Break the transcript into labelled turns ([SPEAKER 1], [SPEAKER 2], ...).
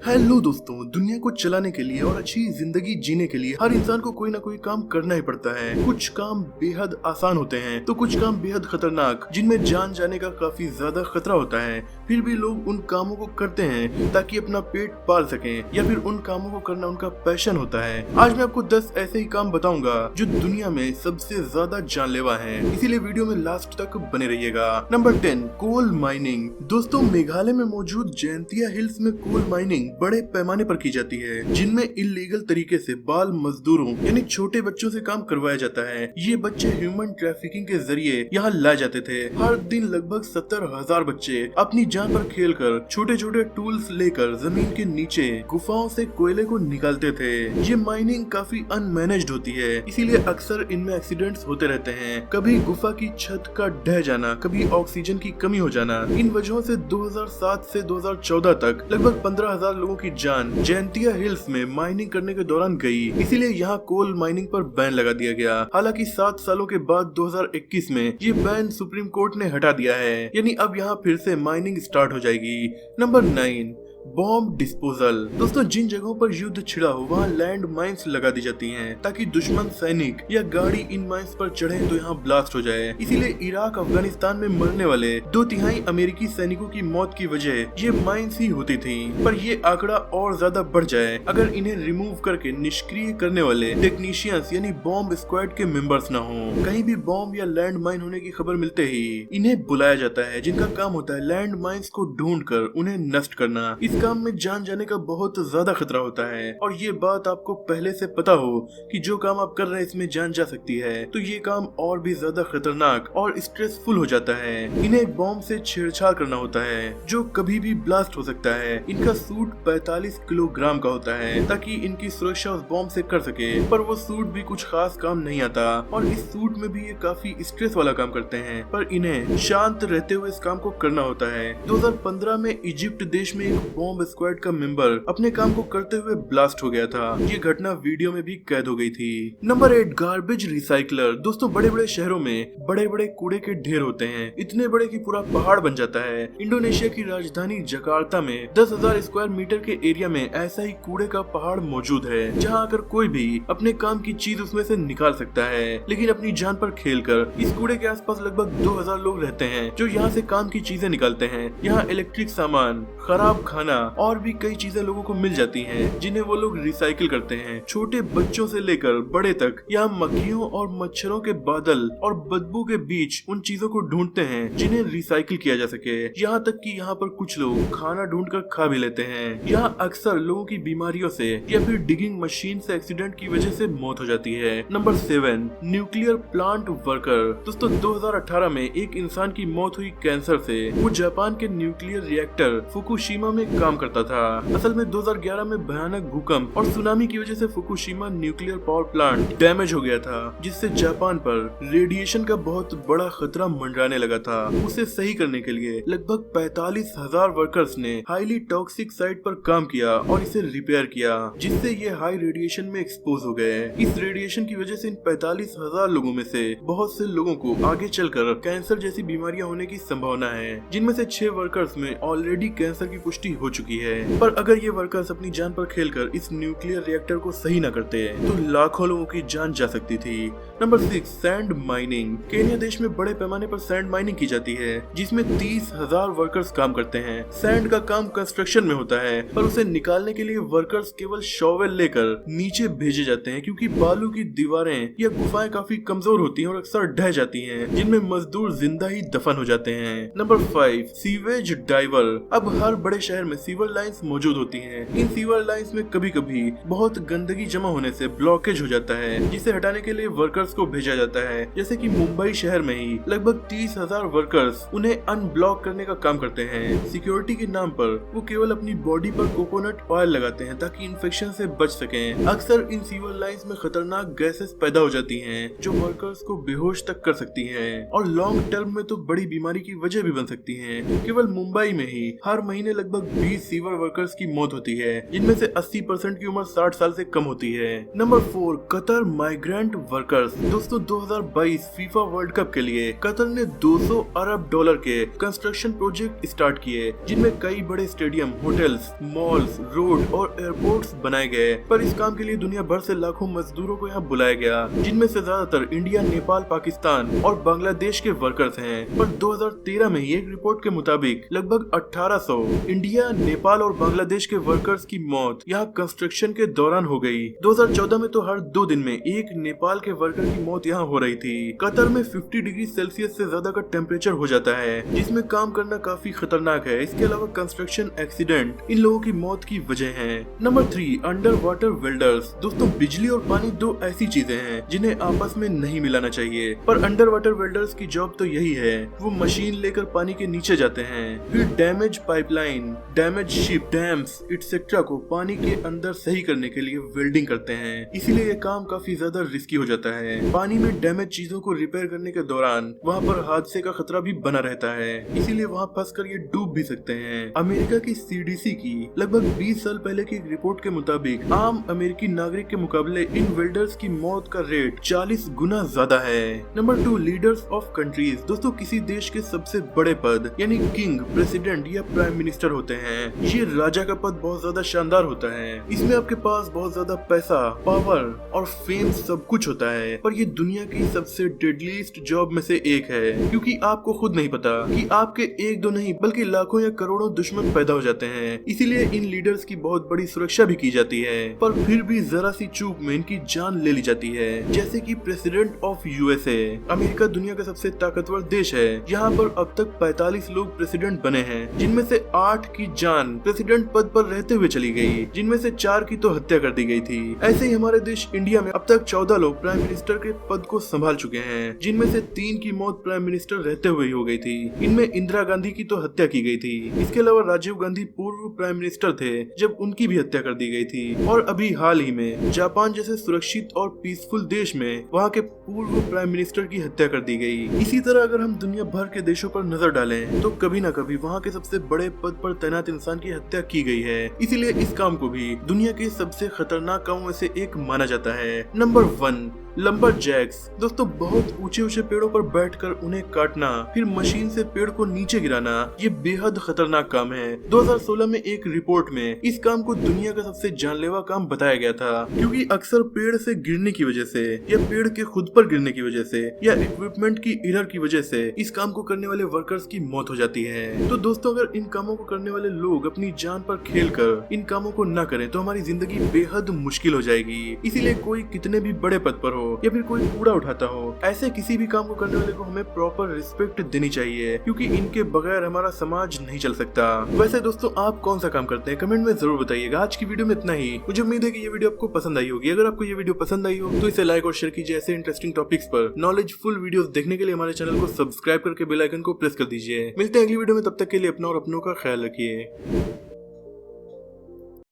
[SPEAKER 1] Hello दोस्तों, दुनिया को चलाने के लिए और अच्छी जिंदगी जीने के लिए हर इंसान को कोई ना कोई काम करना ही पड़ता है। कुछ काम बेहद आसान होते हैं तो कुछ काम बेहद खतरनाक, जिनमें जान जाने का काफी ज्यादा खतरा होता है। फिर भी लोग उन कामों को करते हैं ताकि अपना पेट पाल सकें, या फिर उन कामों को करना उनका पैशन होता है। आज मैं आपको 10 ऐसे ही काम बताऊंगा जो दुनिया में सबसे ज्यादा जानलेवा है, इसीलिए वीडियो में लास्ट तक बने रहिएगा। Number 10, coal mining. दोस्तों, मेघालय में मौजूद जैंतिया हिल्स में कोल माइनिंग बड़े पैमाने पर की जाती है, जिनमें इलीगल तरीके से बाल मजदूरों यानी छोटे बच्चों से काम करवाया जाता है। ये बच्चे ह्यूमन ट्रैफिकिंग के जरिए यहाँ लाए जाते थे। हर दिन लगभग 70,000 बच्चे अपनी जान पर खेलकर छोटे छोटे टूल्स लेकर जमीन के नीचे गुफाओं से कोयले को निकालते थे। ये माइनिंग काफी अनमैनेज्ड होती है, इसीलिए अक्सर इनमें एक्सीडेंट्स होते रहते हैं। कभी गुफा की छत का ढह जाना, कभी ऑक्सीजन की कमी हो जाना। इन वजहों से 2007 से 2014 तक लगभग 15,000 लोगों की जान जैंतिया हिल्स में माइनिंग करने के दौरान गई। इसीलिए यहाँ कोल माइनिंग पर बैन लगा दिया गया। हालांकि 7 सालों के बाद 2021 में ये बैन सुप्रीम कोर्ट ने हटा दिया है, यानी अब यहाँ फिर से माइनिंग स्टार्ट हो जाएगी। Number 9, bomb disposal. दोस्तों, जिन जगहों पर युद्ध छिड़ा हो वहाँ लैंड माइंस लगा दी जाती हैं ताकि दुश्मन सैनिक या गाड़ी इन माइंस पर चढ़े तो यहाँ ब्लास्ट हो जाए। इसीलिए इराक अफगानिस्तान में मरने वाले 2/3 अमेरिकी सैनिकों की मौत की वजह ये माइंस ही होती थी। पर ये आंकड़ा और ज्यादा बढ़ जाए अगर इन्हें रिमूव करके निष्क्रिय करने वाले टेक्नीशियंस यानी बॉम्ब स्क्वाड के मेंबर्स न हो। कहीं भी बॉम्ब या लैंड माइन होने की खबर मिलते ही इन्हें बुलाया जाता है, जिनका काम होता है लैंड माइंस को ढूंढ कर उन्हें नष्ट करना। इस काम में जान जाने का बहुत ज्यादा खतरा होता है, और ये बात आपको पहले से पता हो कि जो काम आप कर रहे हैं इसमें जान जा सकती है, तो ये काम और भी ज्यादा खतरनाक और स्ट्रेसफुल हो जाता है। इन्हें एक बॉम्ब से छेड़छाड़ करना होता है जो कभी भी ब्लास्ट हो सकता है। इनका सूट 45 किलोग्राम का होता है ताकि इनकी सुरक्षा उस बॉम्ब से कर सके, पर वो सूट भी कुछ खास काम नहीं आता, और इस सूट में भी ये काफी स्ट्रेस वाला काम करते हैं। पर इन्हें शांत रहते हुए इस काम को करना होता है। 2015 में इजिप्ट देश में एक बॉम्ब स्क्वाड का मेंबर अपने काम को करते हुए ब्लास्ट हो गया था। ये घटना वीडियो में भी कैद हो गई थी। Number 8, garbage recycler. दोस्तों, बड़े बड़े शहरों में बड़े बड़े कूड़े के ढेर होते हैं, इतने बड़े कि पूरा पहाड़ बन जाता है। इंडोनेशिया की राजधानी जकार्ता में 10,000 स्क्वायर मीटर के एरिया में ऐसा ही कूड़े का पहाड़ मौजूद है, जहाँ आकर कोई भी अपने काम की चीज उसमें से निकाल सकता है, लेकिन अपनी जान पर खेलकर। इस कूड़े के आसपास लगभग 2,000 लोग रहते हैं जो यहाँ से काम की चीजें निकालते हैं। यहाँ इलेक्ट्रिक सामान, खराब खाना और भी कई चीजें लोगों को मिल जाती हैं, जिन्हें वो लोग रिसाइकिल करते हैं। छोटे बच्चों से लेकर बड़े तक यहाँ मक्खियों और मच्छरों के बादल और बदबू के बीच उन चीजों को ढूंढते हैं जिन्हें रिसाइकिल किया जा सके। यहाँ तक कि यहाँ पर कुछ लोग खाना ढूंढकर खा भी लेते हैं। यहाँ अक्सर लोगों की बीमारियों से या फिर डिगिंग मशीन से एक्सीडेंट की वजह से मौत हो जाती है। Number 7, nuclear plant worker. दोस्तों, 2018 में एक इंसान की मौत हुई कैंसर से। वो जापान के न्यूक्लियर रिएक्टर फुकुशिमा में काम करता था। असल में 2011 में भयानक भूकंप और सुनामी की वजह से Fukushima nuclear power plant damage हो गया था, जिससे जापान पर रेडिएशन का बहुत बड़ा खतरा मंडराने लगा था। उसे सही करने के लिए लगभग 45,000 वर्कर्स ने हाईली टॉक्सिक साइट पर काम किया और इसे रिपेयर किया, जिससे ये हाई रेडिएशन में एक्सपोज हो गए। इस रेडिएशन की वजह से इन 45,000 लोगों में से बहुत से लोगों को आगे चलकर कैंसर जैसी बीमारियां होने की संभावना है, जिनमें से 6 वर्कर्स में ऑलरेडी कैंसर की पुष्टि हो चुकी है। पर अगर ये वर्कर्स अपनी जान पर खेलकर इस न्यूक्लियर रिएक्टर को सही न करते तो लाखों लोगों की जान जा सकती थी। Number 6, sand mining. केन्या देश में बड़े पैमाने पर सैंड माइनिंग की जाती है, जिसमें 30,000 वर्कर्स काम करते हैं। सैंड का काम कंस्ट्रक्शन में होता है, पर उसे निकालने के लिए वर्कर्स केवल शॉवेल लेकर नीचे भेजे जाते हैं, क्योंकि बालू की दीवारें या गुफाएं काफी कमजोर होती हैं और अक्सर ढह जाती हैं, जिनमें मजदूर जिंदा ही दफन हो जाते हैं। Number 5, sewage diver. अब हर बड़े शहर में सीवर लाइंस मौजूद होती हैं। इन सीवर लाइंस में कभी कभी बहुत गंदगी जमा होने से ब्लॉकेज हो जाता है, जिसे हटाने के लिए वर्कर्स को भेजा जाता है। जैसे कि मुंबई शहर में ही लगभग 30,000 वर्कर्स उन्हें अनब्लॉक करने का काम करते हैं। सिक्योरिटी के नाम पर वो केवल अपनी बॉडी पर कोकोनट ऑयल लगाते हैं ताकि इन्फेक्शन से बच सकें। अक्सर इन सीवर लाइंस में खतरनाक गैसेस पैदा हो जाती हैं, जो वर्कर्स को बेहोश तक कर सकती हैं, और लॉन्ग टर्म में तो बड़ी बीमारी की वजह भी बन सकती हैं। केवल मुंबई में ही हर महीने लगभग 20 सीवर वर्कर्स की मौत होती है, जिनमें से 80% की उम्र 60 साल से कम होती है। Number 4, Qatar migrant workers. दोस्तों 2022 फीफा वर्ल्ड कप के लिए कतर ने 200 अरब डॉलर के कंस्ट्रक्शन प्रोजेक्ट स्टार्ट किए, जिनमें कई बड़े स्टेडियम, होटल्स, मॉल्स, रोड और एयरपोर्ट्स बनाए गए। पर इस काम के लिए दुनिया भर से लाखों मजदूरों को यहाँ बुलाया गया, जिनमें से ज्यादातर इंडिया, नेपाल, पाकिस्तान और बांग्लादेश के वर्कर्स हैं। पर 2013 में एक रिपोर्ट के मुताबिक लगभग 1800 इंडिया, नेपाल और बांग्लादेश के वर्कर्स की मौत यहाँ कंस्ट्रक्शन के दौरान हो गई। 2014 में तो हर 2 दिन में एक नेपाल के वर्कर की मौत यहाँ हो रही थी। कतर में 50 डिग्री सेल्सियस से ज्यादा का टेम्परेचर हो जाता है, जिसमें काम करना काफी खतरनाक है। इसके अलावा कंस्ट्रक्शन एक्सीडेंट इन लोगों की मौत की वजह है। Number 3, under water welders. दोस्तों बिजली और पानी दो ऐसी चीजें हैं जिन्हें आपस में नहीं मिलाना चाहिए, पर अंडर वाटर वेल्डर्स की जॉब तो यही है। वो मशीन लेकर पानी के नीचे जाते हैं, फिर damage pipeline, damage ship, dams etcetera को पानी के अंदर सही करने के लिए वेल्डिंग करते हैं। इसीलिए ये काम काफी ज्यादा रिस्की हो जाता है। पानी में डैमेज चीजों को रिपेयर करने के दौरान वहाँ पर हादसे का खतरा भी बना रहता है, इसीलिए वहाँ फंसकर ये डूब भी सकते हैं। अमेरिका की CDC की लगभग 20 साल पहले की एक रिपोर्ट के मुताबिक आम अमेरिकी नागरिक के मुकाबले इन वेल्डर्स की मौत का रेट 40 गुना ज्यादा है। Number 2, leaders of countries. दोस्तों किसी देश के सबसे बड़े पद यानी किंग, प्रेसिडेंट या प्राइम मिनिस्टर होते हैं। ये राजा का पद बहुत ज्यादा शानदार होता है। इसमें आपके पास बहुत ज्यादा पैसा, पावर और फेम सब कुछ होता है, पर ये दुनिया की सबसे डेडलीस्ट जॉब में से एक है, क्योंकि आपको खुद नहीं पता कि आपके एक दो नहीं बल्कि लाखों या करोड़ों दुश्मन पैदा हो जाते हैं। इसीलिए इन लीडर्स की बहुत बड़ी सुरक्षा भी की जाती है, पर फिर भी जरा सी चूक में इनकी जान ले ली जाती है। जैसे कि प्रेसिडेंट ऑफ USA। अमेरिका दुनिया का सबसे ताकतवर देश है। यहाँ पर अब तक 45 लोग प्रेसिडेंट बने हैं, जिनमें से 8 की जान प्रेसिडेंट पद पर रहते हुए चली गई, जिनमें से 4 की तो हत्या कर दी गई थी। ऐसे ही हमारे देश इंडिया में अब तक 14 लोग प्राइम मिनिस्टर के पद को संभाल चुके हैं, जिनमें से 3 की मौत प्राइम मिनिस्टर रहते हुए हो गई थी। इनमें इंदिरा गांधी की तो हत्या की गई थी। इसके अलावा राजीव गांधी पूर्व प्राइम मिनिस्टर थे, जब उनकी भी हत्या कर दी गई थी। और अभी हाल ही में जापान जैसे सुरक्षित और पीसफुल देश में वहाँ के पूर्व प्राइम मिनिस्टर की हत्या कर दी गई। इसी तरह अगर हम दुनिया भर के देशों पर नजर डालें तो कभी न कभी वहाँ के सबसे बड़े पद पर तैनात इंसान की हत्या की गई है। इसीलिए इस काम को भी दुनिया के सबसे खतरनाक कामों में से एक माना जाता है। Number 1, lumberjacks. दोस्तों बहुत ऊंचे ऊंचे पेड़ों पर बैठकर उन्हें काटना, फिर मशीन से पेड़ को नीचे गिराना, ये बेहद खतरनाक काम है। 2016 में एक रिपोर्ट में इस काम को दुनिया का सबसे जानलेवा काम बताया गया था, क्योंकि अक्सर पेड़ से गिरने की वजह से या पेड़ के खुद पर गिरने की वजह से या इक्विपमेंट की एरर की वजह से इस काम को करने वाले वर्कर्स की मौत हो जाती है। तो दोस्तों अगर इन कामों को करने वाले लोग अपनी जान पर खेलकर इन कामों को न करें तो हमारी जिंदगी बेहद मुश्किल हो जाएगी। इसीलिए कोई कितने भी बड़े पद पर हो या फिर कोई कूड़ा उठाता हो, ऐसे किसी भी काम को करने वाले को हमें प्रॉपर रिस्पेक्ट देनी चाहिए, क्योंकि इनके बगैर हमारा समाज नहीं चल सकता। वैसे दोस्तों आप कौन सा काम करते हैं कमेंट में जरूर बताइएगा। आज की वीडियो में इतना ही। मुझे उम्मीद है कि ये वीडियो आपको पसंद आई होगी। अगर आपको ये वीडियो पसंद आई हो तो इसे लाइक और शेयर कीजिए। ऐसे इंटरेस्टिंग टॉपिक्स पर नॉलेजफुल वीडियोस देखने के लिए हमारे चैनल को सब्सक्राइब करके बेल आइकन को प्रेस कर दीजिए। मिलते हैं अगली वीडियो में, तब तक के लिए अपना और अपनों का ख्याल रखिए।